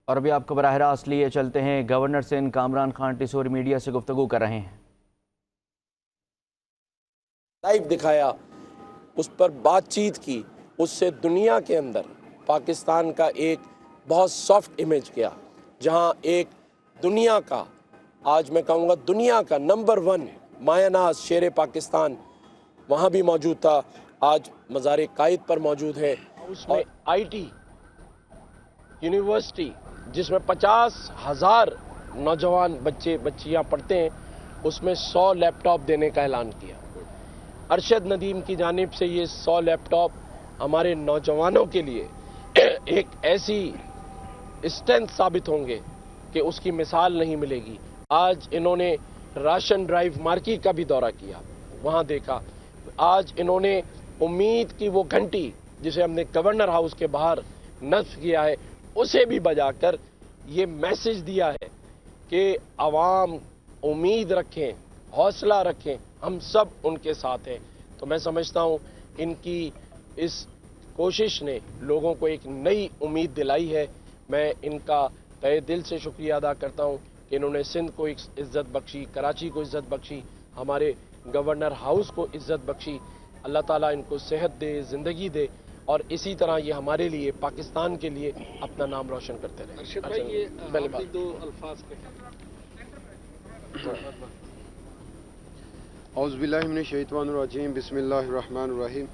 اور ابھی آپ کو براہ راست لیے چلتے ہیں گورنر سندھ کامران خان ٹیسور میڈیا سے گفتگو کر رہے ہیں۔ لائیو دکھایا، اس پر بات چیت کی، اس سے دنیا کے اندر پاکستان کا ایک بہت سافٹ امیج گیا، جہاں ایک دنیا کا، آج میں کہوں گا دنیا کا نمبر 1 مایہ ناز شیر پاکستان وہاں بھی موجود تھا، آج مزار قائد پر موجود ہے۔ اس میں آئی ٹی یونیورسٹی جس میں 50,000 نوجوان بچے بچیاں پڑھتے ہیں، اس میں 100 لیپ ٹاپ دینے کا اعلان کیا۔ ارشد ندیم کی جانب سے یہ 100 لیپ ٹاپ ہمارے نوجوانوں کے لیے ایک ایسی اسٹرینتھ ثابت ہوں گے کہ اس کی مثال نہیں ملے گی۔ آج انہوں نے راشن ڈرائیو مارکی کا بھی دورہ کیا، وہاں دیکھا۔ آج انہوں نے امید کی وہ گھنٹی جسے ہم نے گورنر ہاؤس کے باہر نصب کیا ہے، اسے بھی بجا کر یہ میسج دیا ہے کہ عوام امید رکھیں، حوصلہ رکھیں، ہم سب ان کے ساتھ ہیں۔ تو میں سمجھتا ہوں ان کی اس کوشش نے لوگوں کو ایک نئی امید دلائی ہے۔ میں ان کا تہہ دل سے شکریہ ادا کرتا ہوں کہ انہوں نے سندھ کو ایک عزت بخشی، کراچی کو عزت بخشی، ہمارے گورنر ہاؤس کو عزت بخشی۔ اللہ تعالیٰ ان کو صحت دے، زندگی دے، اور اسی طرح یہ ہمارے لیے، پاکستان کے لیے اپنا نام روشن کرتے رہیں۔ ارشد بھائی، یہ آخری 2 الفاظ کہیں۔ اعوذ باللہ من الشیطان الرجیم، بسم اللہ الرحمن الرحیم۔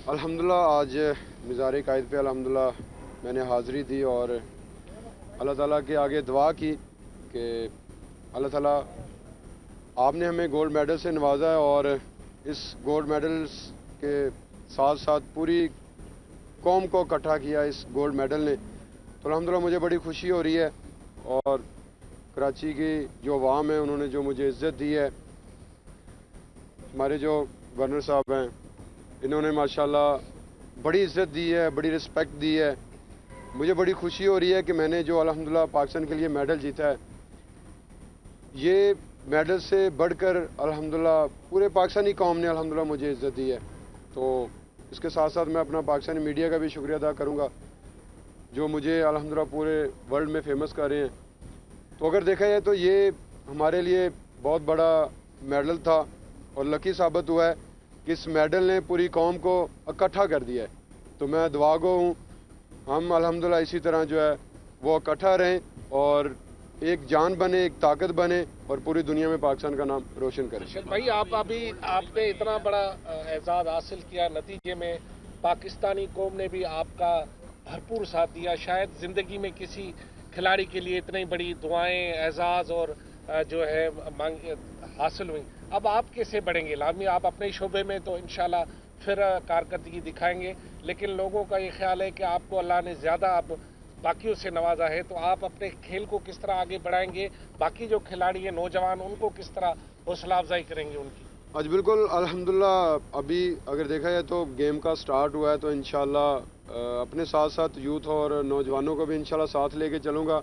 الحمدللہ آج مزار قائد پہ الحمدللہ میں نے حاضری دی اور اللہ تعالیٰ کے آگے دعا کی کہ اللہ تعالیٰ آپ نے ہمیں گولڈ میڈل سے نوازا ہے، اور اس گولڈ میڈلز کے ساتھ ساتھ پوری قوم کو اکٹھا کیا اس گولڈ میڈل نے، تو الحمدللہ مجھے بڑی خوشی ہو رہی ہے۔ اور کراچی کی جو عوام ہے انہوں نے جو مجھے عزت دی ہے، ہمارے جو گورنر صاحب ہیں انہوں نے ماشاءاللہ بڑی عزت دی ہے، بڑی رسپیکٹ دی ہے۔ مجھے بڑی خوشی ہو رہی ہے کہ میں نے جو الحمدللہ پاکستان کے لیے میڈل جیتا ہے، یہ میڈل سے بڑھ کر الحمدللہ پورے پاکستانی قوم نے الحمدللہ مجھے عزت دی ہے۔ تو اس کے ساتھ ساتھ میں اپنا پاکستانی میڈیا کا بھی شکریہ ادا کروں گا جو مجھے الحمدللہ پورے ورلڈ میں فیمس کر رہے ہیں۔ تو اگر دیکھا جائے تو یہ ہمارے لیے بہت بڑا میڈل تھا، اور لکی ثابت ہوا ہے کہ اس میڈل نے پوری قوم کو اکٹھا کر دیا ہے۔ تو میں دعا گو ہوں ہم الحمدللہ اسی طرح جو ہے وہ اکٹھا رہیں اور ایک جان بنے، ایک طاقت بنے، اور پوری دنیا میں پاکستان کا نام روشن کریں۔ ارشد بھائی، آپ نے اتنا بڑا اعزاز حاصل کیا، نتیجے میں پاکستانی قوم نے بھی آپ کا بھرپور ساتھ دیا۔ شاید زندگی میں کسی کھلاڑی کے لیے اتنی بڑی دعائیں، اعزاز اور جو ہے حاصل ہوئی۔ اب آپ کیسے بڑھیں گے؟ لازمی آپ اپنے شعبے میں تو انشاءاللہ پھر کارکردگی دکھائیں گے، لیکن لوگوں کا یہ خیال ہے کہ آپ کو اللہ نے زیادہ اب باقیوں سے نوازا ہے، تو آپ اپنے کھیل کو کس طرح آگے بڑھائیں گے؟ باقی جو کھلاڑی ہیں نوجوان، ان کو کس طرح حوصلہ افزائی کریں گے ان کی؟ آج بالکل الحمدللہ ابھی اگر دیکھا جائے تو گیم کا سٹارٹ ہوا ہے، تو انشاءاللہ اپنے ساتھ ساتھ یوتھ اور نوجوانوں کو بھی انشاءاللہ ساتھ لے کے چلوں گا۔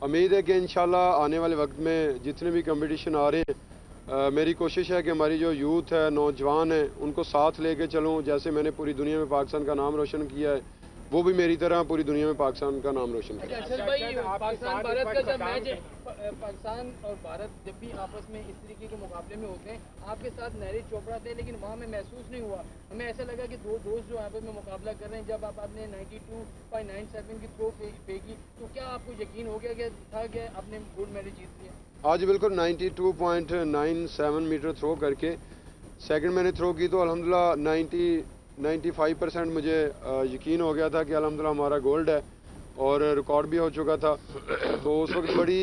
امید ہے کہ انشاءاللہ آنے والے وقت میں جتنے بھی کمپٹیشن آ رہے ہیں، میری کوشش ہے کہ ہماری جو یوتھ ہے، نوجوان ہیں، ان کو ساتھ لے کے چلوں۔ جیسے میں نے پوری دنیا میں پاکستان کا نام روشن کیا ہے، وہ بھی میری طرح پوری دنیا میں پاکستان کا نام روشن کریں۔ ارشد بھائی، پاکستان بھارت کا جب میچ، پاکستان اور بھارت جب بھی آپس میں اس طریقے کے مقابلے میں ہوتے ہیں، آپ کے ساتھ نیرج چوپڑا تھے، لیکن وہاں میں محسوس نہیں ہوا، ہمیں ایسا لگا کہ دو دوست جو آپس میں مقابلہ کر رہے ہیں۔ جب آپ نے 92.97 کی تھرو پھینکی تو کیا آپ کو یقین ہو گیا کہ آپ نے گولڈ میڈل جیت لیا؟ آج بالکل 92.97 میٹر تھرو کر کے سیکنڈ میں نے تھرو کی، تو الحمدللہ 95% مجھے یقین ہو گیا تھا کہ الحمدللہ ہمارا گولڈ ہے، اور ریکارڈ بھی ہو چکا تھا۔ تو اس وقت بڑی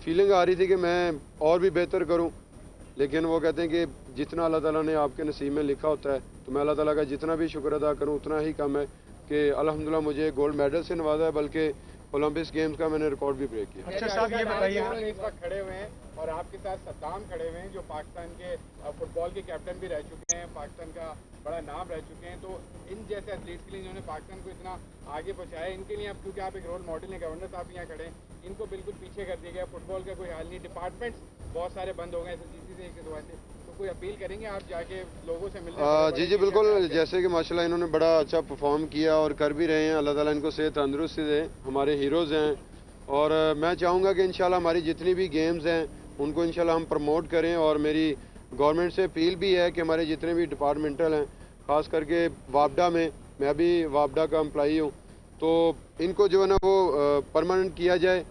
فیلنگ آ رہی تھی کہ میں اور بھی بہتر کروں، لیکن وہ کہتے ہیں کہ جتنا اللہ تعالیٰ نے آپ کے نصیب میں لکھا ہوتا ہے، تو میں اللہ تعالیٰ کا جتنا بھی شکر ادا کروں اتنا ہی کم ہے کہ الحمدللہ مجھے گولڈ میڈل سے نوازا ہے، بلکہ اولمپکس گیمز کا میں نے ریکارڈ بھی بریک کیا۔ اچھا صاحب، یہ بتائیے، اس وقت کھڑے ہوئے ہیں اور آپ کے ساتھ صدام کھڑے ہوئے ہیں جو پاکستان کے فٹ بال کے کیپٹن بھی رہ چکے ہیں، پاکستان کا بڑا نام رہ چکے ہیں، تو ان جیسے ایتھلیٹس کے لیے جنہوں نے پاکستان کو اتنا آگے پہنچایا ہے، ان کے لیے اب کیونکہ آپ ایک رول ماڈل ہیں، گورنر صاحب یہاں کھڑے ہیں، ان کو بالکل پیچھے کر دیا گیا، فٹ بال کا کوئی حال نہیں، ڈپارٹمنٹس بہت سارے بند ہو گئے ایس ایس سی سے ایک دعا سے، تو کوئی اپیل کریں گے آپ جا کے لوگوں سے ملنے؟ جی جی بالکل، جیسے کہ ماشاءاللہ انہوں نے بڑا اچھا پرفارم کیا اور کر بھی رہے ہیں، اللہ تعالیٰ ان کو صحت تندرستی دے، ہمارے ہیروز ہیں. اور میں چاہوں گا کہ انشاءاللہ ہماری جتنی بھی گیمز ہیں ان کو انشاءاللہ ہم پروموٹ کریں. اور میری گورنمنٹ سے اپیل بھی ہے کہ ہمارے جتنے بھی ڈپارٹمنٹل ہیں، خاص کر کے وابڈا میں بھی وابڈا کا امپلائی ہوں، تو ان کو جو ہے نا وہ پرماننٹ کیا جائے.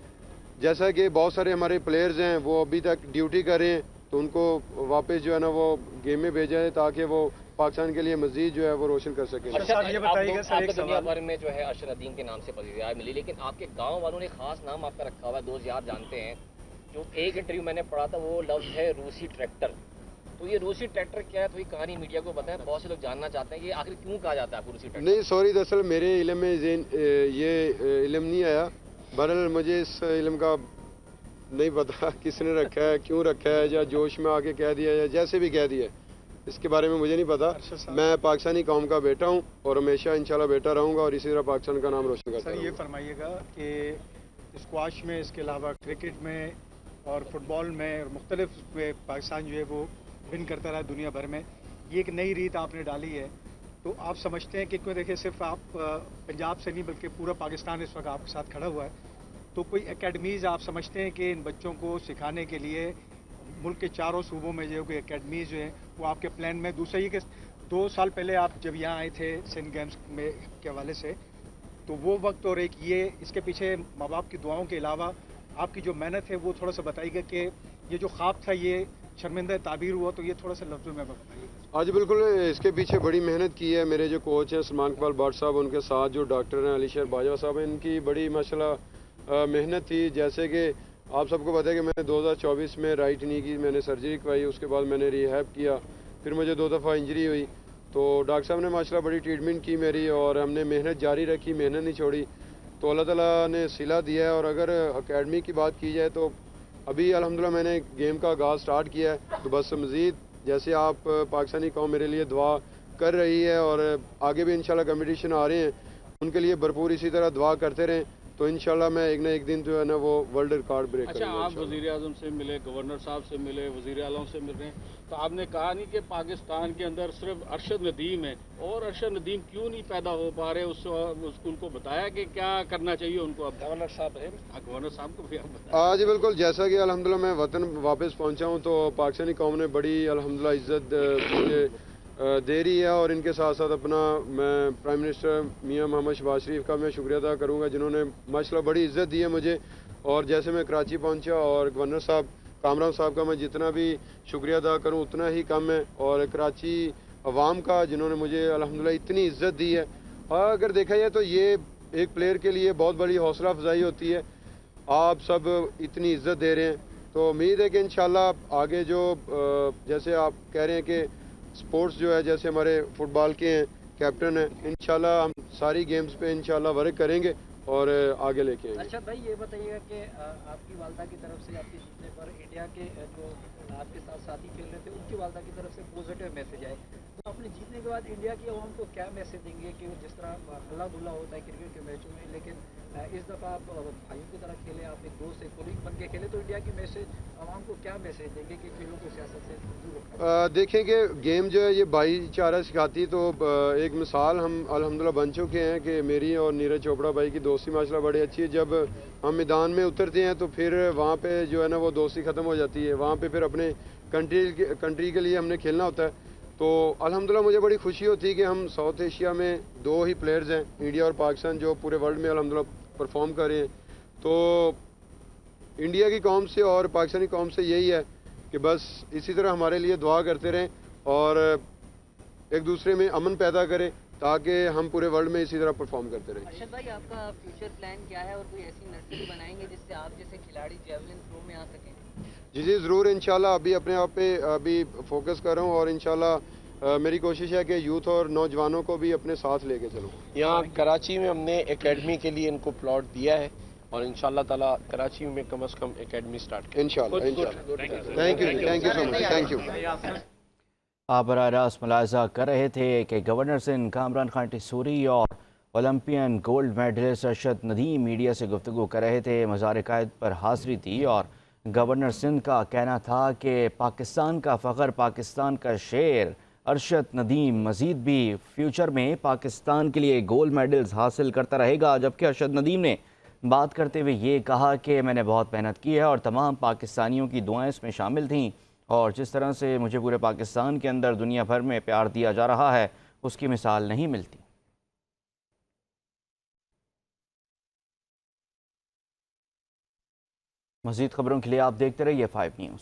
جیسا کہ بہت سارے ہمارے پلیئرز ہیں وہ ابھی تک ڈیوٹی کر رہے ہیں، تو ان کو واپس جو ہے نا وہ گیم میں بھیجا ہے تاکہ وہ پاکستان کے لیے مزید جو ہے وہ روشن کر سکیں. یہ بتائیے گا سر، ایک دنیا بھر میں جو ہے ارشد ندیم کے نام سے پذیرائی ملی، لیکن آپ کے گاؤں والوں نے خاص نام آپ کا رکھا ہوا ہے، دوست یار جانتے ہیں. جو ایک انٹرویو میں نے پڑھا تھا وہ لفظ ہے روسی ٹریکٹر. تو یہ روسی ٹریکٹر کیا ہے؟ تھوڑی کہانی میڈیا کو بتائیں، بہت سے لوگ جاننا چاہتے ہیں کہ آخر کیوں کہا جاتا ہے آپ کو روسی ٹریکٹر. نہیں سوری، دراصل میرے علم میں یہ علم نہیں آیا. بہرحال مجھے اس علم کا نہیں پتا کس نے رکھا ہے، کیوں رکھا ہے، یا جوش میں آ کے کہہ دیا یا جیسے بھی کہہ دیا، اس کے بارے میں مجھے نہیں پتا. میں پاکستانی قوم کا بیٹا ہوں اور ہمیشہ انشاءاللہ بیٹا رہوں گا اور اسی طرح پاکستان کا نام روشن کرتا سر رہوں یہ گا. فرمائیے گا کہ اسکواش میں، اس کے علاوہ کرکٹ میں اور فٹ بال میں مختلف پاکستان جو ہے وہ ون کرتا رہا دنیا بھر میں، یہ ایک نئی ریت آپ نے ڈالی ہے. تو آپ سمجھتے ہیں کہ کیوں دیکھیں صرف آپ پنجاب سے نہیں بلکہ پورا پاکستان اس وقت آپ کے ساتھ کھڑا ہوا ہے، تو کوئی اکیڈمیز آپ سمجھتے ہیں کہ ان بچوں کو سکھانے کے لیے ملک کے چاروں صوبوں میں جو کوئی اکیڈمیز جو ہیں وہ آپ کے پلان میں؟ دوسرا یہ کہ 2 سال پہلے آپ جب یہاں آئے تھے سندھ گیمز میں کے حوالے سے، تو وہ وقت اور ایک یہ اس کے پیچھے ماں باپ کی دعاؤں کے علاوہ آپ کی جو محنت ہے وہ تھوڑا سا بتائیے گا کہ یہ جو خواب تھا یہ شرمندہ تعبیر ہوا، تو یہ تھوڑا سا لفظوں میں بتائیے. آج بالکل اس کے پیچھے بڑی محنت کی ہے. میرے جو کوچ ہیں سلمان اقبال بٹ صاحب، ان کے ساتھ جو ڈاکٹر ہیں علی شیر باجوہ صاحب ہیں، ان کی بڑی ماشاءاللہ محنت تھی. جیسے کہ آپ سب کو پتہ ہے کہ میں 2024 میں رائٹ نی کی میں نے سرجری کروائی، اس کے بعد میں نے ریہیب کیا، پھر مجھے 2 دفعہ انجری ہوئی. تو ڈاکٹر صاحب نے ماشاءاللہ بڑی ٹریٹمنٹ کی میری اور ہم نے محنت جاری رکھی، محنت نہیں چھوڑی. تو اللہ تعالیٰ نے صلہ دیا ہے. اور اگر اکیڈمی کی بات کی جائے تو ابھی الحمدللہ میں نے گیم کا آغاز سٹارٹ کیا ہے. تو بس مزید جیسے آپ پاکستانی قوم میرے لیے دعا کر رہی ہے اور آگے بھی انشاءاللہ کمپٹیشن آ رہے ہیں، ان کے لیے بھرپور اسی طرح دعا کرتے رہیں، تو انشاءاللہ میں ایک نہ ایک دن جو ہے نا وہ ورلڈ ریکارڈ بریک کروں گا. اچھا، آپ وزیر اعظم سے ملے، گورنر صاحب سے ملے، وزیر اعلیٰ سے مل رہے ہیں، تو آپ نے کہا نہیں کہ پاکستان کے اندر صرف ارشد ندیم ہے، اور ارشد ندیم کیوں نہیں پیدا ہو پا رہے؟ اس کو ان کو بتایا کہ کیا کرنا چاہیے ان کو. اب گورنر صاحب ہے، گورنر صاحب کو بھی آپ بتائیں. جی بالکل، جیسا کہ الحمدللہ میں وطن واپس پہنچا ہوں تو پاکستانی قوم نے بڑی الحمدللہ عزت مجھے دے رہی ہے. اور ان کے ساتھ ساتھ اپنا میں پرائم منسٹر میاں محمد شہباز شریف کا میں شکریہ ادا کروں گا، جنہوں نے ماشاءاللہ بڑی عزت دی ہے مجھے. اور جیسے میں کراچی پہنچا اور گورنر صاحب کامران صاحب کا میں جتنا بھی شکریہ ادا کروں اتنا ہی کم ہے. اور کراچی عوام کا جنہوں نے مجھے الحمدللہ اتنی عزت دی ہے. اور اگر دیکھا جائے تو یہ ایک پلیئر کے لیے بہت بڑی حوصلہ افزائی ہوتی ہے. آپ سب اتنی عزت دے رہے ہیں تو امید ہے کہ انشاءاللہ آگے جو جیسے آپ کہہ رہے ہیں کہ سپورٹس جو ہے جیسے ہمارے فٹ بال کے ہیں کیپٹن ہیں، انشاءاللہ ہم ساری گیمز پہ انشاءاللہ ورک کریں گے اور آگے لے کے آئیں گے. اچھا بھائی یہ بتائیے گا کہ آپ کی والدہ کی طرف سے آپ کے جیتنے پر انڈیا کے جو آپ کے ساتھ ساتھی کھیل رہے تھے ان کی والدہ کی طرف سے پازیٹیو میسج آئے، تو اپنے جیتنے کے بعد انڈیا کی عوام کو کیا میسج دیں گے کہ جس طرح ہلا دھلا ہوتا ہے کرکٹ کے میچوں میں، لیکن اس دفعہ آپ بھائیوں کی طرح کھیلے، آپ ایک دوست ایک کولیگ بن کے کھیلے، تو انڈیا کی میسج عوام کو کیا میسج دیں گے کہ کھیلوں کو سیاست سے دور رکھیں؟ دیکھیں کہ گیم جو ہے یہ بھائی چارہ سکھاتی. تو ایک مثال ہم الحمدللہ بن چکے ہیں کہ میری اور نیرج چوپڑا بھائی کی دوستی ماشاءاللہ بڑی اچھی ہے. جب ہم میدان میں اترتے ہیں تو پھر وہاں پہ جو ہے نا وہ دوستی ختم ہو جاتی ہے، وہاں پہ پھر اپنے کنٹری کے لیے ہم نے کھیلنا ہوتا ہے. تو الحمدللہ مجھے بڑی خوشی ہوتی ہے کہ ہم ساؤتھ ایشیا میں 2 ہی پلیئرز ہیں، انڈیا اور پاکستان، جو پورے ورلڈ میں الحمدللہ پرفارم کر رہے ہیں. تو انڈیا کی قوم سے اور پاکستانی قوم سے یہی ہے کہ بس اسی طرح ہمارے لیے دعا کرتے رہیں اور ایک دوسرے میں امن پیدا کریں تاکہ ہم پورے ورلڈ میں اسی طرح پرفارم کرتے رہیں. ارشد بھائی آپ کا فیوچر پلان کیا ہے اور کوئی ایسی نرسری بنائیں گے جس سے آپ جیسے کھلاڑی جیولن تھرو میں آ سکیں؟ جی ضرور انشاءاللہ. ابھی اپنے آپ پہ ابھی فوکس کر رہا ہوں اور انشاءاللہ میری کوشش ہے کہ یوتھ اور نوجوانوں کو بھی اپنے ساتھ لے کے چلوں. یہاں کراچی میں ہم نے اکیڈمی کے لیے ان کو پلاٹ دیا ہے اور انشاءاللہ تعالیٰ کراچی میں کم از کم اکیڈمی سٹارٹ کریں. انشاءاللہ thank you so much. Thank you. آپ براہ راست ملاحظہ کر رہے تھے کہ گورنر سندھ کامران خان ٹیسوری اور Olympian gold medalist Arshad Nadeem media سے گفتگو کر رہے تھے. مزار قائد پر حاضری تھی اور گورنر سندھ کا کہنا تھا کہ پاکستان کا فخر، پاکستان کا شیر ارشد ندیم مزید بھی فیوچر میں پاکستان کے لیے گولڈ میڈلز حاصل کرتا رہے گا، جبکہ ارشد ندیم نے بات کرتے ہوئے یہ کہا کہ میں نے بہت محنت کی ہے اور تمام پاکستانیوں کی دعائیں اس میں شامل تھیں، اور جس طرح سے مجھے پورے پاکستان کے اندر دنیا بھر میں پیار دیا جا رہا ہے اس کی مثال نہیں ملتی۔ مزید خبروں کے لیے آپ دیکھتے رہیے 5 نیوز۔